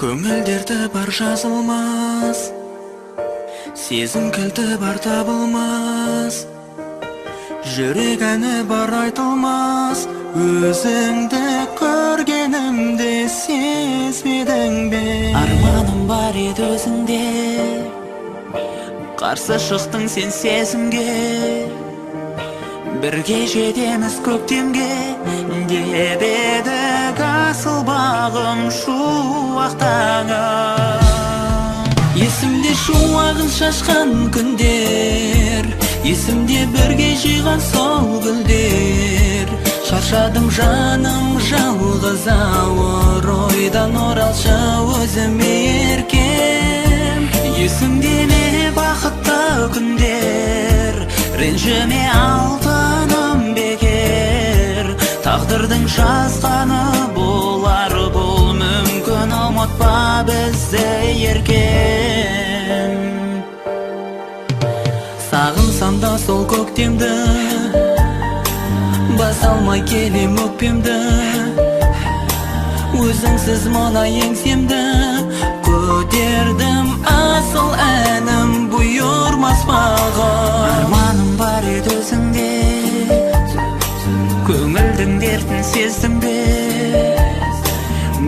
Көңілдерді бар жазылмас, сезім кілті бар табылмас, жүрек әні бар айтылмас. Өзіңді көргенімде сезбедің бе? Арманым бар еді өзіңде, қарсы шықтың сен сезімге. Бірге жетеміз көктемге деп едік асыл бағым шуақтаңа. Есімде шуағын шашқан күндер, есімде бірге жиған сол гүлдер. Шаршадым жаным жалғыз ауыр ойдан, оралшы өзіме еркем. Есімде ме бақытты күндер, ренжіме алтыным бекер. Тағдырдың жазғаны болар, бұл мүмкін, ұмытпа бізді еркем. Сағынсам да сол көктемді, баса алмай келем өкпемді. Өзіңсіз мына еңсемді көтердім, асыл әнім бұйырмас маған. Арманым бар еді өзіңде, көңілдің дертін сездім бе?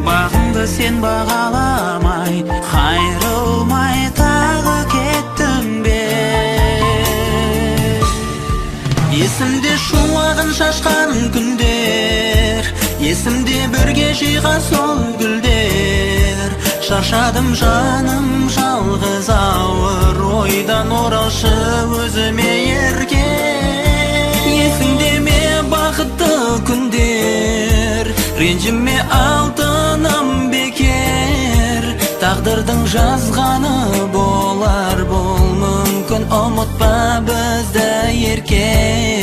Бағыңды сен бағаламай, қайрылмай тағы кеттің бе? Есімде шуағын шашқан күндер, есімде бірге жиған сол гүлдер. Шаршадым жаным жалғыз ауыр ойдан, оралшы өзіме еркем. Есімде ме бақытты күндер, ренжіме алтыным бекер. Тағдырдың жазғаны болар, бұл мүмкін, ұмытпа бізді еркем.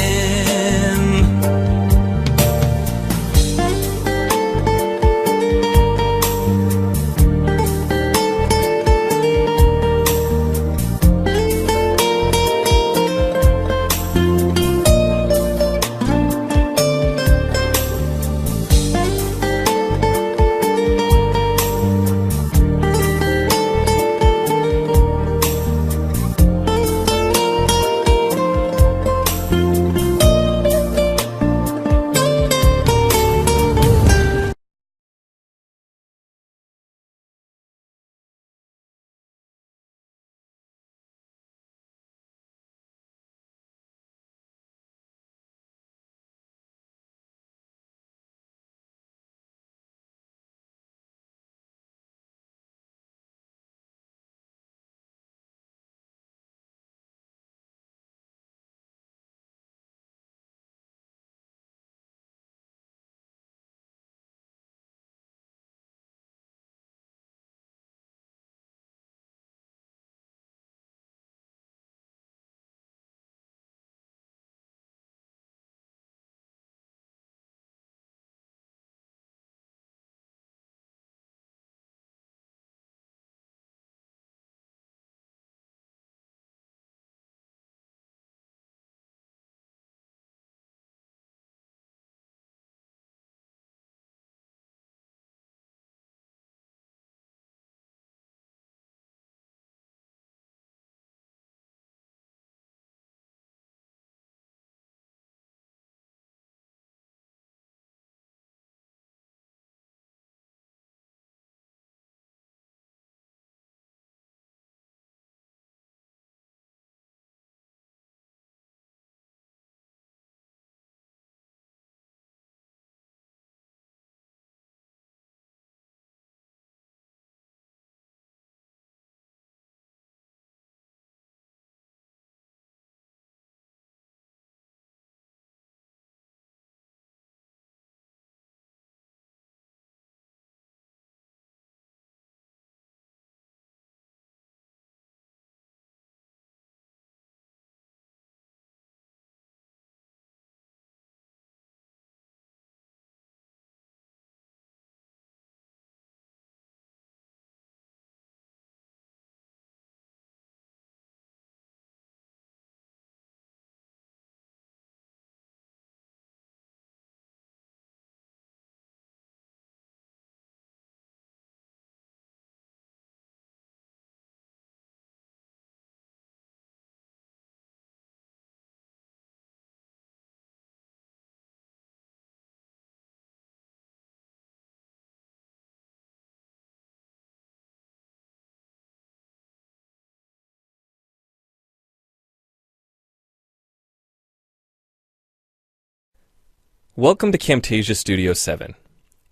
Welcome to Camtasia Studio 7.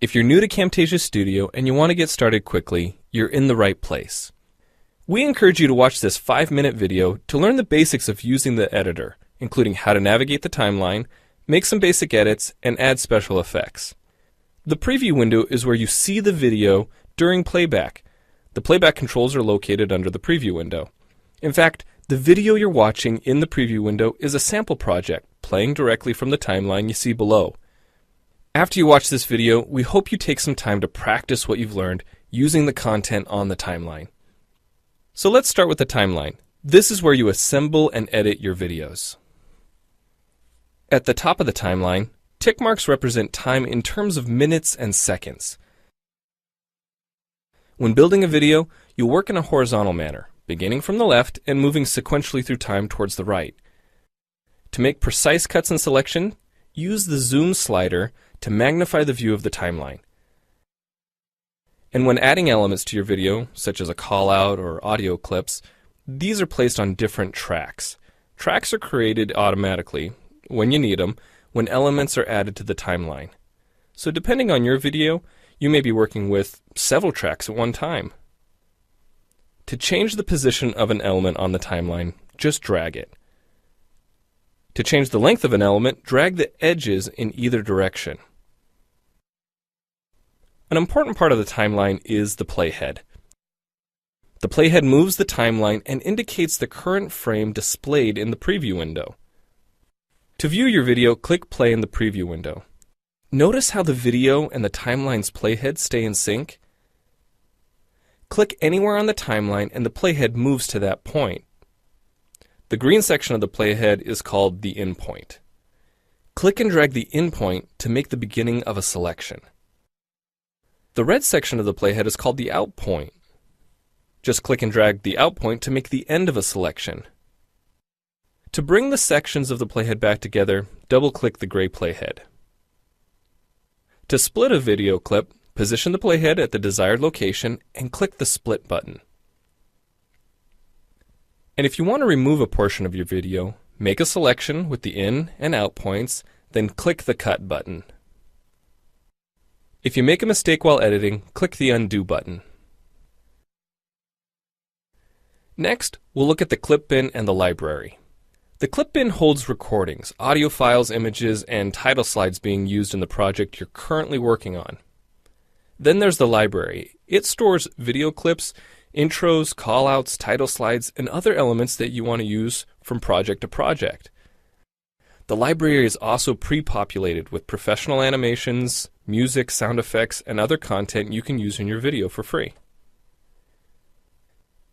If you're new to Camtasia Studio and you want to get started quickly, you're in the right place. We encourage you to watch this 5-minute video to learn the basics of using the editor, including how to navigate the timeline, make some basic edits, and add special effects. The preview window is where you see the video during playback. The playback controls are located under the preview window. In fact, the video you're watching in the preview window is a sample project playing directly from the timeline you see below. After you watch this video, we hope you take some time to practice what you've learned using the content on the timeline. So let's start with the timeline. This is where you assemble and edit your videos. At the top of the timeline, tick marks represent time in terms of minutes and seconds. When building a video, you'll work in a horizontal manner, beginning from the left and moving sequentially through time towards the right. To make precise cuts and selection, use the zoom slider to magnify the view of the timeline. And when adding elements to your video, such as a call-out or audio clips, these are placed on different tracks. Tracks are created automatically, when you need them, when elements are added to the timeline. So depending on your video, you may be working with several tracks at one time. To change the position of an element on the timeline, just drag it. To change the length of an element, drag the edges in either direction. An important part of the timeline is the playhead. The playhead moves the timeline and indicates the current frame displayed in the preview window. To view your video, click play in the preview window. Notice how the video and the timeline's playhead stay in sync? Click anywhere on the timeline and the playhead moves to that point. The green section of the playhead is called the in point. Click and drag the in point to make the beginning of a selection. The red section of the playhead is called the out point. Just click and drag the out point to make the end of a selection. To bring the sections of the playhead back together, double-click the gray playhead. To split a video clip, position the playhead at the desired location and click the split button. And if you want to remove a portion of your video, make a selection with the in and out points, then click the cut button. If you make a mistake while editing, click the undo button. Next, we'll look at the clip bin and the library. The clip bin holds recordings, audio files, images, and title slides being used in the project you're currently working on. Then there's the library. It stores video clips, intros, callouts, title slides, and other elements that you want to use from project to project. The library is also pre-populated with professional animations, music, sound effects, and other content you can use in your video for free.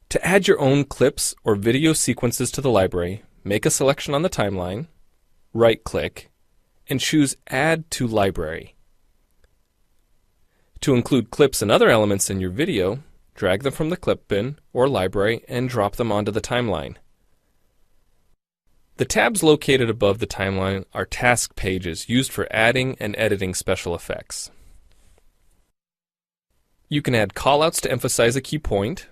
To add your own clips or video sequences to the library, make a selection on the timeline, right-click, and choose Add to Library. To include clips and other elements in your video, drag them from the clip bin or library and drop them onto the timeline. The tabs located above the timeline are task pages used for adding and editing special effects. You can add callouts to emphasize a key point.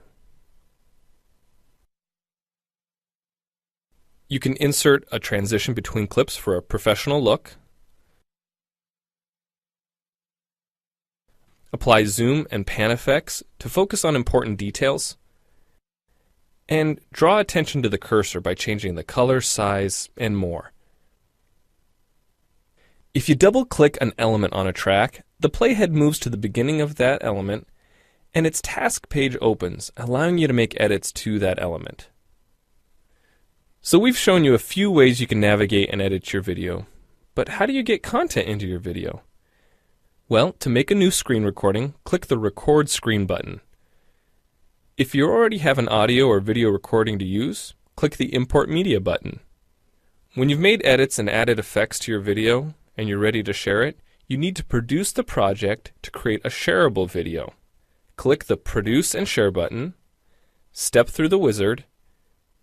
You can insert a transition between clips for a professional look. Apply zoom and pan effects to focus on important details. And draw attention to the cursor by changing the color, size, and more. If you double-click an element on a track, the playhead moves to the beginning of that element, and its task page opens, allowing you to make edits to that element. So we've shown you a few ways you can navigate and edit your video, but how do you get content into your video? Well, to make a new screen recording, click the Record Screen button. If you already have an audio or video recording to use, click the Import Media button. When you've made edits and added effects to your video and you're ready to share it, you need to produce the project to create a shareable video. Click the Produce and Share button, step through the wizard,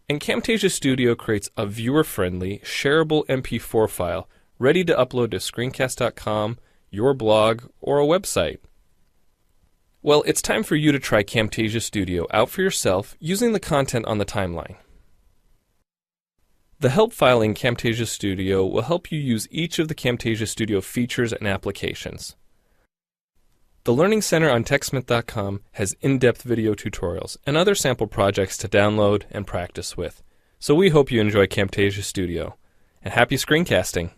and Camtasia Studio creates a viewer-friendly, shareable MP4 file ready to upload to screencast.com, your blog, or a website. Well, it's time for you to try Camtasia Studio out for yourself using the content on the timeline. The help file in Camtasia Studio will help you use each of the Camtasia Studio features and applications. The Learning Center on TechSmith.com has in-depth video tutorials and other sample projects to download and practice with. So we hope you enjoy Camtasia Studio. And happy screencasting!